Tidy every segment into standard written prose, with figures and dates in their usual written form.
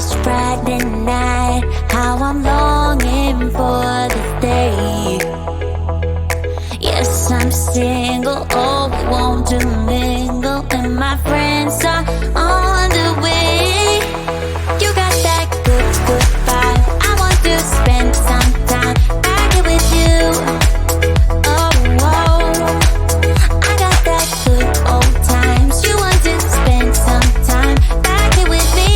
It's Friday night, how I'm longing for this day. Yes, I'm single, oh, we want to mingle, and my friends are on the way. You got that good, good vibe. I want to spend some time back here with you. Oh, whoa. I got that good old times. You want to spend some time back here with me.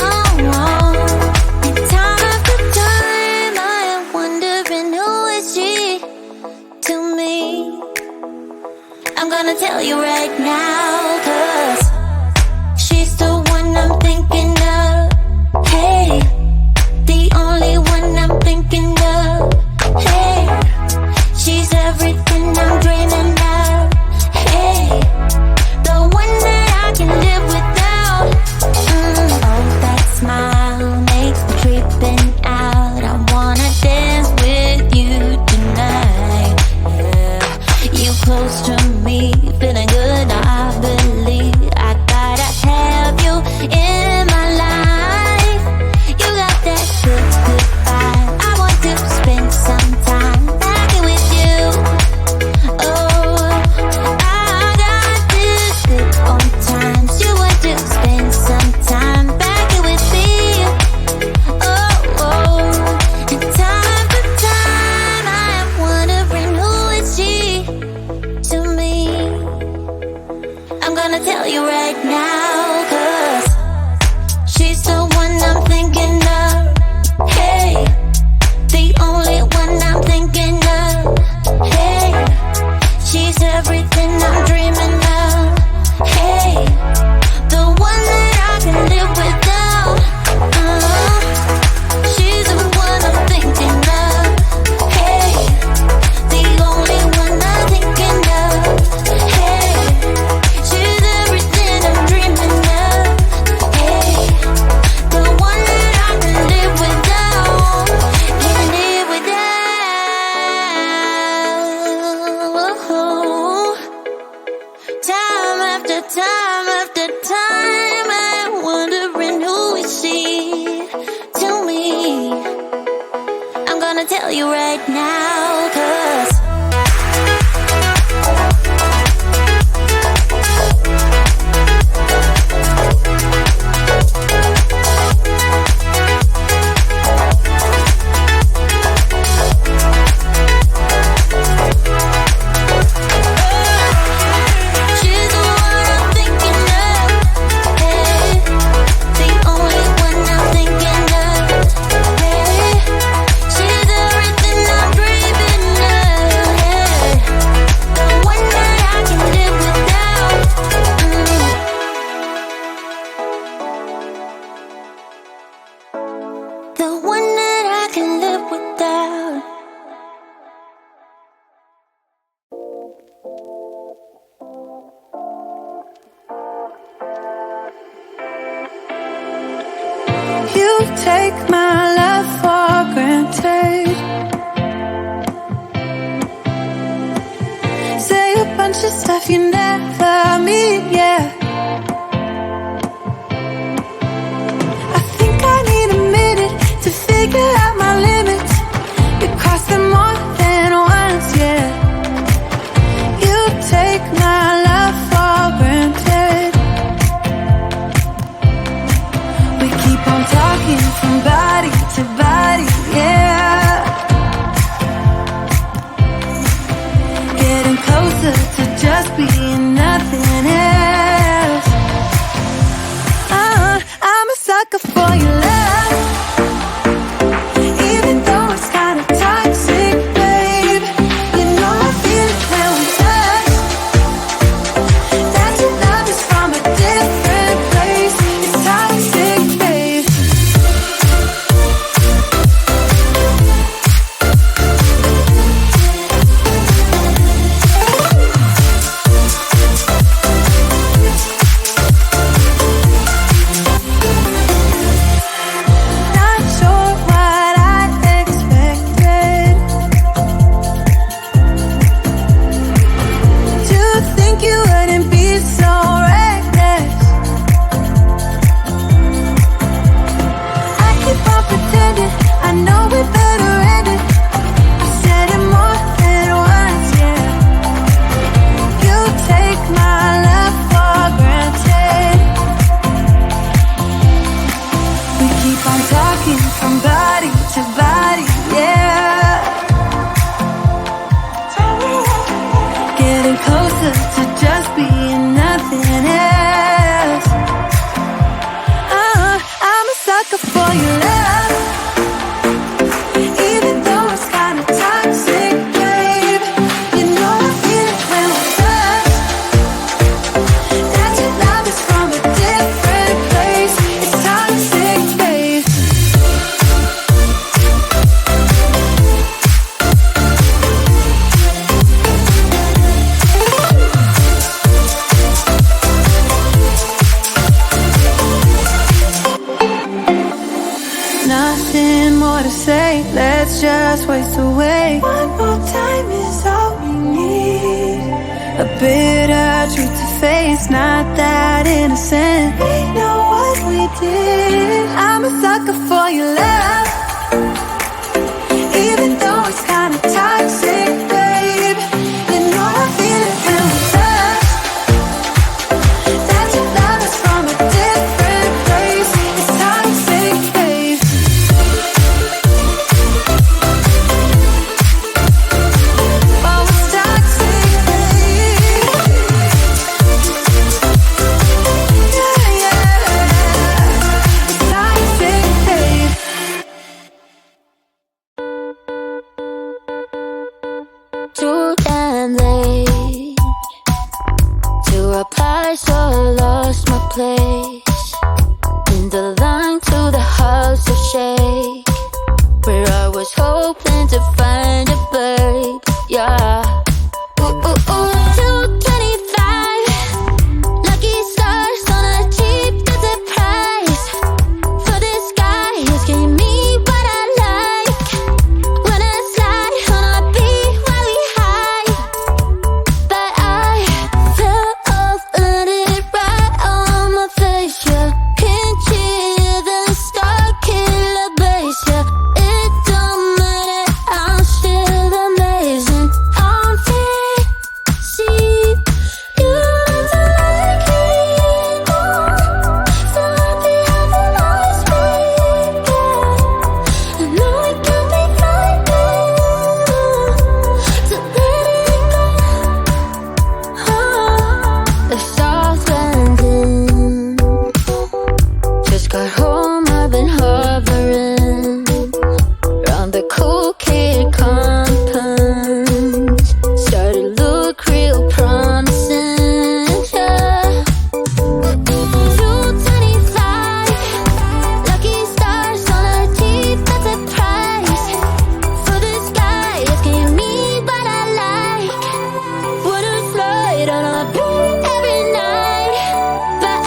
Oh, whoa. And time after time, I am wondering who is she to me. I'm gonna tell you right now, 'cause she's the one I'm thinking of. Hey, the only one I'm thinking of. Hey, she's everything I'm dreaming of. Hey, the one that I can live without. Oh, that smile makes me creeping out. I wanna dance with you tonight. Yeah, you close to me, feeling good. I believe I gotta have you in my life. You got that good, good vibe. I want to spend some time back here with you. Oh, I got this good old times. You want to spend some time back here with me. Oh, oh. And time after time, I am wondering who is she to me. I'm gonna tell you right now, 'cause she's the one I'm thinking of. Hey, the only one I'm thinking of. Hey, she's everything I'm dreaming of. Hey, the one that I can live without. She's the one I'm thinking of. Hey, the only one I'm thinking of. Hey, she's everything I'm dreaming of. Hey, the one that I can live without. Can live without. Time after time after time, I'm wondering who is she to me. I'm gonna tell you right now, 'cause she's the one I'm thinking of. Hey, the only one I'm thinking of. Hey, she's everything I'm dreaming of. Hey, the one that I can live without. The one that I can live without. You take my love for granted. Say a bunch of stuff you never mean, yeah. I think I need a minute to figure out my limits. You cross them more than once, yeah. You take my love for granted. We keep on talking from body to body, yeah. Getting closer to just being nothing else. I'm a sucker for your love, even though it's kinda toxic, babe. voice away. One more time is all we need. A bitter truth to face, not that innocent. We know what we did. I'm a sucker for your love, even though it's kinda toxic, babe. You know I feel it when we touch. That your love is from a different place. It's toxic, babe. Oh, it's toxic, babe. Yeah, yeah. It's toxic, babe. Too damn late to reply, so I lost my place in the line to the house of shake, where I was hoping to find a babe. Yeah. Ooh, ooh, ooh. 225 lucky stars on a cheap visit price. For this guy, he's giving me what I like. When I slide on a beat while we high, but I fell off, let it right on my face. Yeah, can't cheer the star killer bass. Yeah, it don't matter, I'm still amazing. I'm fancy, you don't like me anymore. So happy I can always be. I know it can be frightening to let it go. The soft landing. Just got home, I've been hovering around the cool kid compound. Started to look real promising. Yeah. 225 lucky stars on a cheap visit price. For this guy, it's giving me what I like. Wouldn't slide on a beat every night, but I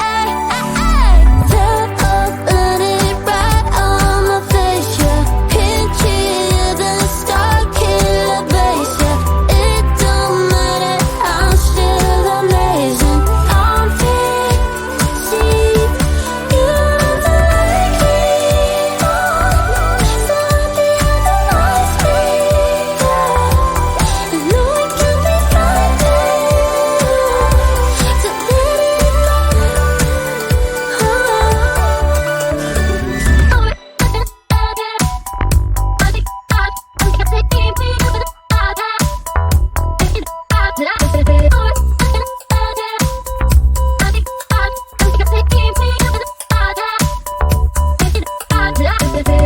fell off, let it right on my face. Yeah, can't cheer the star killer bass. Yeah, it don't matter, I'm still amazing. I'm fancy, you don't like me anymore. So happy I can always be. I know it can be frightening to let it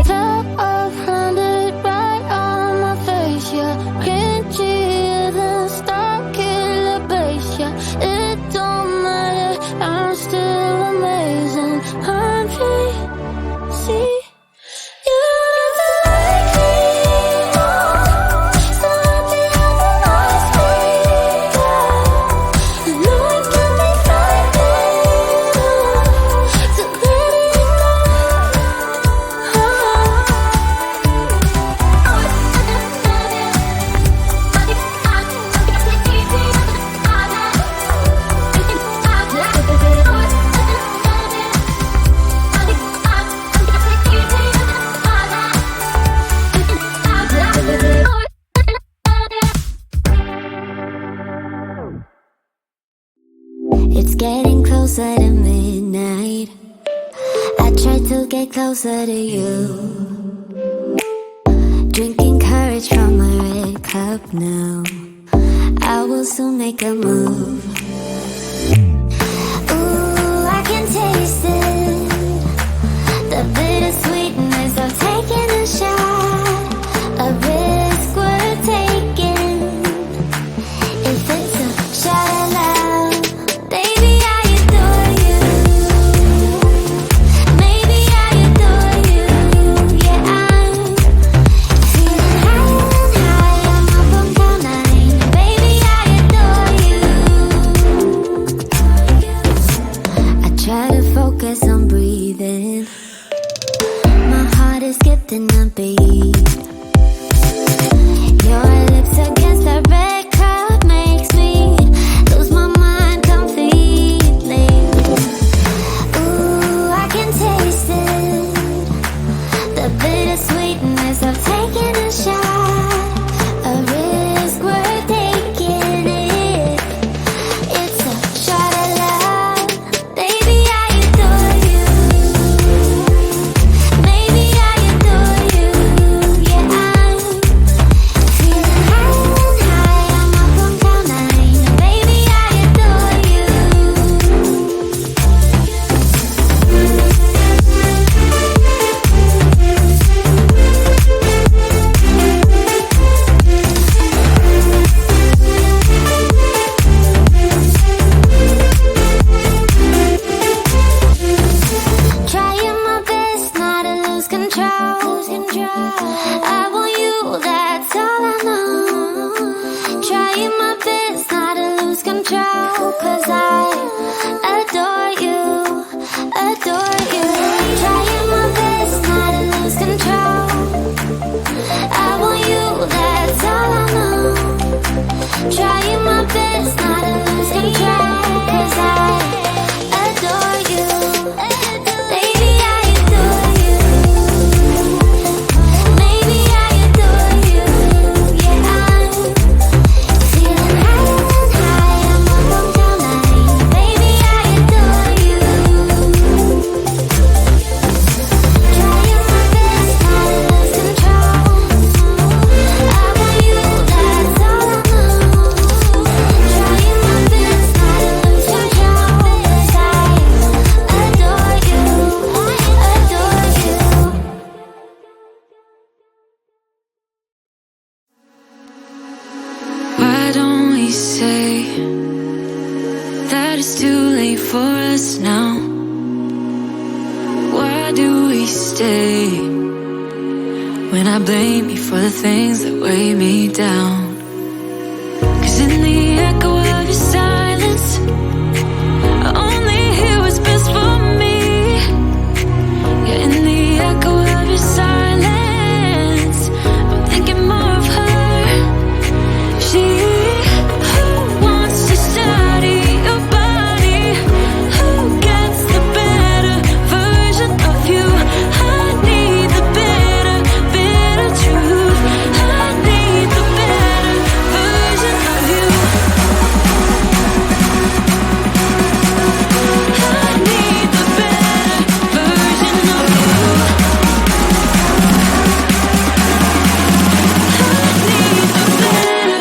Top of hundred right on my face. Yeah, can't cheer the star killer bass. Yeah, it don't matter, I'm still amazing. I'm fancy, you don't like me anymore. So happy I can always be. I know it can be frightening to let it It's getting closer to midnight. I try to get closer to you. Drinking courage from my red cup now. I will soon make a move. Ooh, I can taste it. The bittersweetness of taking a shot. A risk we're taking. If it's a shot of love, baby, I adore you. Maybe I adore you. Yeah, I'm feeling higher and higher. I'm up on cloud nine. Baby, I adore you. us now? Why do we stay when I blame you for the things that weigh me down? 'Cause in the echo of your silence, I only hear what's best for me. Yeah, in the echo of your silence, I'm thinking more of her. She who wants to study your body, who gets the better version of you. I need the better truth. I need the better version of you. I need the better version of you. I need the better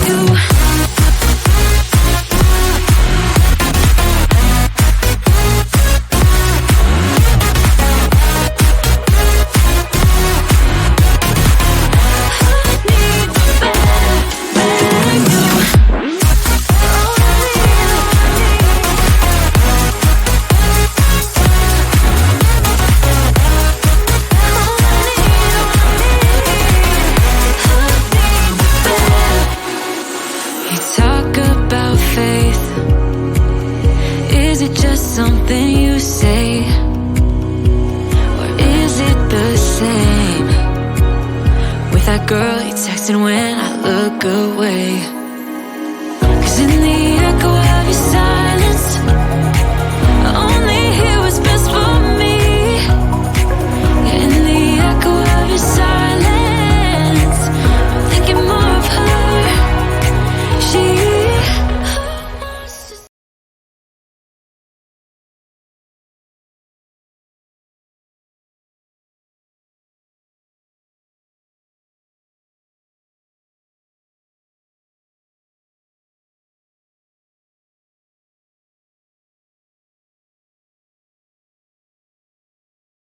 you. You talk about faith. Is it just something you say? Or is it the same with that girl you texted when I look away?